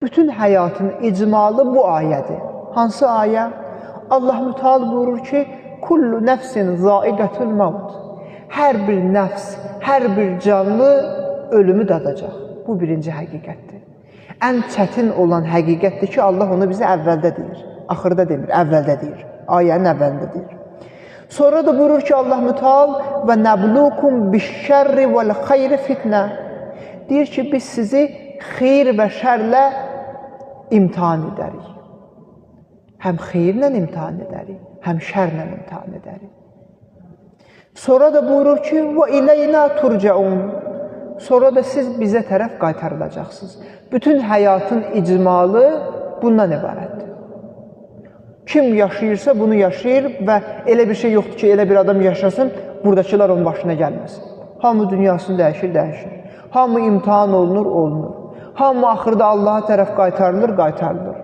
Bütün həyatın icmalı bu ayədir. Hansı ayə? Allah Müteal buyurur ki, kullu nəfsin zaiqətul mavt. Hər bir nəfs, hər bir canlı ölümü dadacaq. Bu birinci həqiqətdir. Ən çətin olan həqiqətdir ki, Allah onu bizə əvvəldə deyir. Axırda demir, əvvəldə deyir. Ayənin əvvəlində deyir. Sonra da buyurur ki, Allah Müteal və nəblukum bişşərri vəl xeyri fitnə. Deyir ki, biz sizi xeyir və şərlə imtihan edərik. Həm xeyirlə imtihan edərik, həm şərlə imtihan edərik. Sonra da buyurur ki, və iləynə turcaun. Sonra da siz bizə tərəf qaytarılacaqsınız. Bütün həyatın icmalı bundan ibarətdir. Kim yaşayırsa bunu yaşayır və elə bir şey yoxdur ki, elə bir adam yaşasın, buradakılar onun başına gəlməsin. Hamı dünyasını dəyişir. Hamı imtihan olunur. Hamı axırda Allaha tərəf qaytarılır.